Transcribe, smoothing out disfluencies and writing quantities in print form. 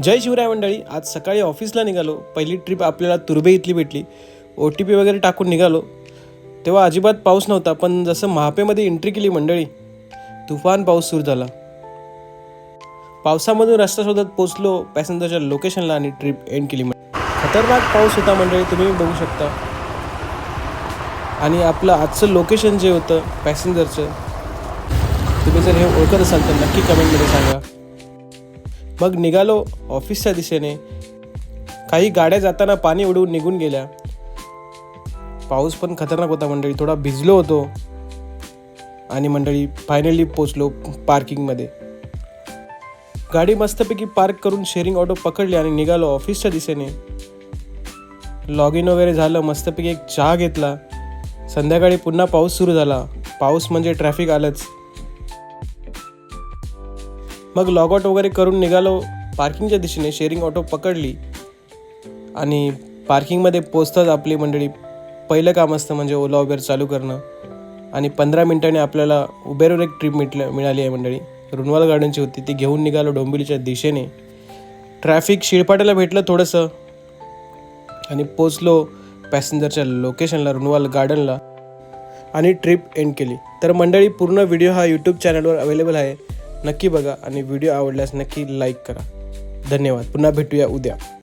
जय शिवराय मंडळी. आज सकाळी ऑफिसला निघालो. पहिली ट्रिप आपल्याला तुर्भे इथली भेटली. OTP वगैरे टाकून निघालो. तेव्हा अजिबात पाऊस नव्हता, पण जसं महापेमध्ये एंट्री केली मंडळी, तुफान पाऊस सुरू झाला. पावसामधून रस्ता शोधत पोचलो पॅसेंजरच्या लोकेशनला आणि ट्रिप एंड केली. खतरनाक पाऊस होता मंडळी, तुम्ही बघू शकता. आणि आपलं आजचं लोकेशन जे होतं पॅसेंजरचं, तुम्ही जर हे ओळखत असाल तर नक्की कमेंटमध्ये सांगा. मग निघालो ऑफिसच्या दिशेने. काही गाड्या जाताना पाणी उडवून निघून गेल्या. पाऊस पण खतरनाक होता मंडळी, थोडा भिजलो होतो. आणि मंडळी फायनली पोचलो पार्किंगमध्ये. गाडी मस्तपैकी पार्क करून शेअरिंग ऑटो पकडली आणि निघालो ऑफिसच्या दिशेने. लॉग इन वगैरे झालं, मस्तपैकी एक चहा घेतला. संध्याकाळी पुन्हा पाऊस सुरू झाला. पाऊस म्हणजे ट्रॅफिक आलंच. मग लॉग आउट वगैरे करून निघालो पार्किंगच्या दिशेने. शेअरिंग ऑटो पकडली आणि पार्किंगमध्ये पोचताच आपली मंडळी पहिलं काम असतं म्हणजे ओला उबेर चालू करणं. आणि 15 मिनिटांनी आपल्याला उबेरवर एक ट्रिप मिळाली आहे मंडळी. रुनवाल गार्डनची होती, ती घेऊन निघालो डोंबिवलीच्या दिशेने. ट्रॅफिक शिळपाट्याला भेटलं थोडंसं आणि पोचलो पॅसेंजरच्या लोकेशनला, रुनवाल गार्डनला, आणि ट्रिप एंड केली. तर मंडळी पूर्ण व्हिडिओ हा यूट्यूब चॅनलवर अवेलेबल आहे, नक्की बघा. आणि व्हिडिओ आवडल्यास नक्की लाईक करा. धन्यवाद. पुन्हा भेटूया उद्या.